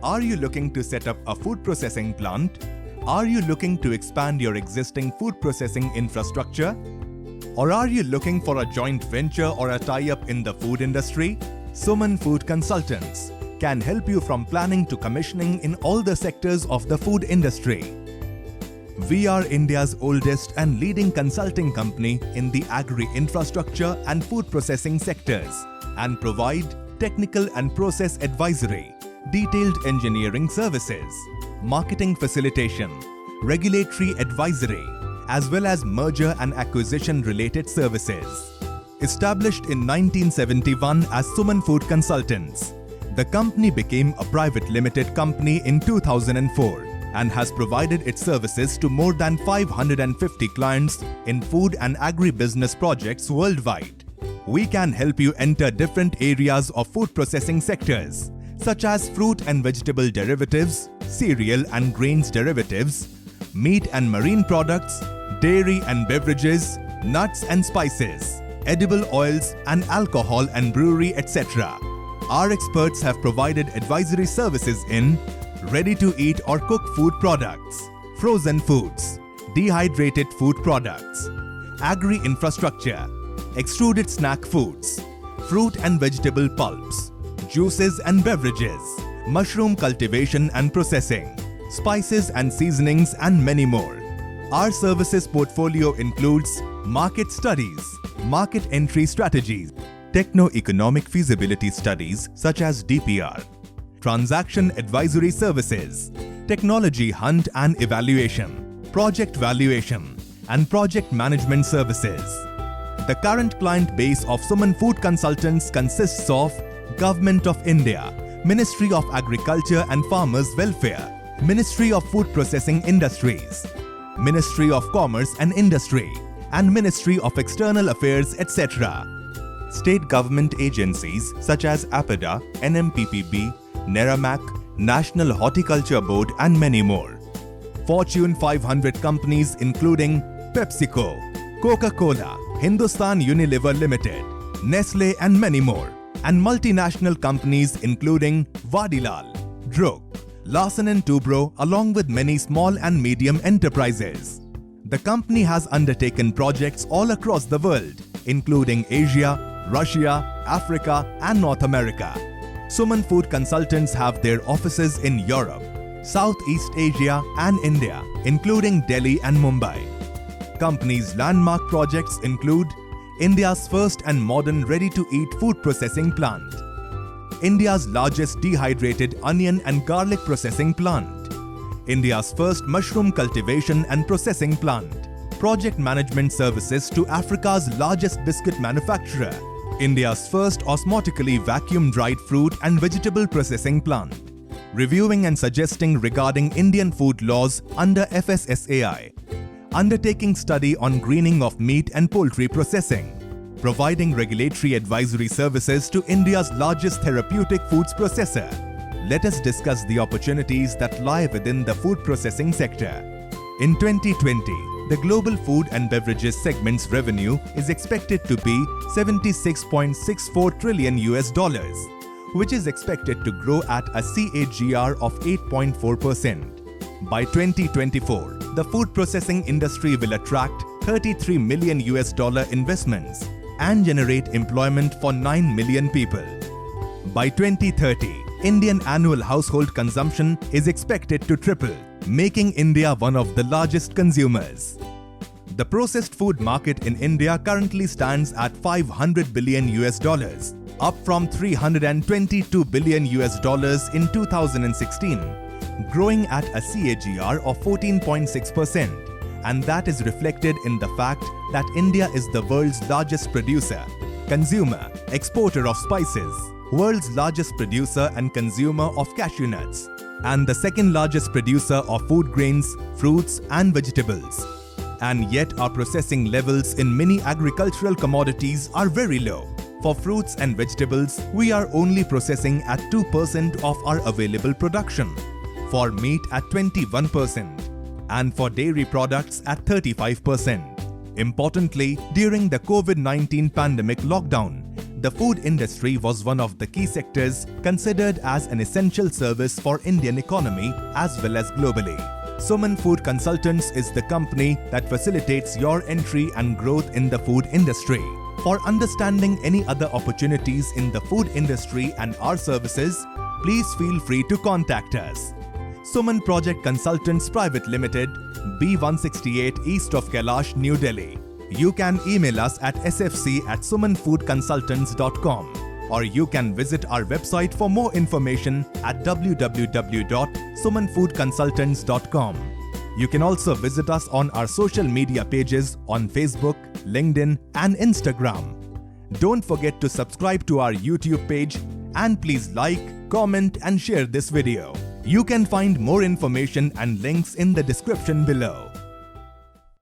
Are you looking to set up a food processing plant? Are you looking to expand your existing food processing infrastructure? Or are you looking for a joint venture or a tie-up in the food industry? Suman Food Consultants can help you from planning to commissioning in all the sectors of the food industry. We are India's oldest and leading consulting company in the agri-infrastructure and food processing sectors and provide technical and process advisory, detailed engineering services, marketing facilitation, regulatory advisory, as well as merger and acquisition related services. Established in 1971 as Suman Food Consultants, the company became a private limited company in 2004 and has provided its services to more than 550 clients in food and agri-business projects worldwide. We can help you enter different areas of food processing sectors such as fruit and vegetable derivatives, cereal and grains derivatives, meat and marine products, dairy and beverages, nuts and spices, edible oils and alcohol and brewery, etc. Our experts have provided advisory services in ready-to-eat or cook food products, frozen foods, dehydrated food products, agri-infrastructure, extruded snack foods, fruit and vegetable pulps, juices and beverages, mushroom cultivation and processing, spices and seasonings, and many more. Our services portfolio includes market studies, market entry strategies, techno-economic feasibility studies such as DPR, transaction advisory services, technology hunt and evaluation, project valuation, and project management services. The current client base of Suman Food Consultants consists of Government of India, Ministry of Agriculture and Farmers Welfare, Ministry of Food Processing Industries, Ministry of Commerce and Industry, and Ministry of External Affairs, etc. State government agencies such as APEDA, NMPPB, Neramac, National Horticulture Board, and many more. Fortune 500 companies including PepsiCo, Coca-Cola, Hindustan Unilever Limited, Nestle, and many more. And multinational companies including Vadilal, Druk, Larsen & Toubro, along with many small and medium enterprises. The company has undertaken projects all across the world, including Asia, Russia, Africa, and North America. Suman Food Consultants have their offices in Europe, Southeast Asia, and India, including Delhi and Mumbai. Company's landmark projects include India's first and modern ready-to-eat food processing plant, India's largest dehydrated onion and garlic processing plant, India's first mushroom cultivation and processing plant, project management services to Africa's largest biscuit manufacturer, India's first osmotically vacuum-dried fruit and vegetable processing plant, reviewing and suggesting regarding Indian food laws under FSSAI, undertaking study on greening of meat and poultry processing, providing regulatory advisory services to India's largest therapeutic foods processor. Let us discuss the opportunities that lie within the food processing sector. In 2020, the global food and beverages segment's revenue is expected to be $76.64 trillion, which is expected to grow at a CAGR of 8.4%. By 2024, the food processing industry will attract $33 million investments and generate employment for 9 million people. By 2030, Indian annual household consumption is expected to triple, making India one of the largest consumers. The processed food market in India currently stands at $500 billion, up from $322 billion in 2016. Growing at a CAGR of 14.6%, and that is reflected in the fact that India is the world's largest producer, consumer, exporter of spices, world's largest producer and consumer of cashew nuts, and the second largest producer of food grains, fruits, and vegetables. And yet our processing levels in many agricultural commodities are very low. For fruits and vegetables, we are only processing at 2% of our available production. For meat at 21%, and for dairy products at 35%. Importantly, during the COVID-19 pandemic lockdown, the food industry was one of the key sectors considered as an essential service for Indian economy as well as globally. Suman Food Consultants is the company that facilitates your entry and growth in the food industry. For understanding any other opportunities in the food industry and our services, please feel free to contact us. Suman Project Consultants Private Limited, B168 East of Kailash, New Delhi. You can email us at sfc@sumanfoodconsultants.com, or you can visit our website for more information at www.sumanfoodconsultants.com. You can also visit us on our social media pages on Facebook, LinkedIn, and Instagram. Don't forget to subscribe to our YouTube page, and please like, comment, and share this video. You can find more information and links in the description below.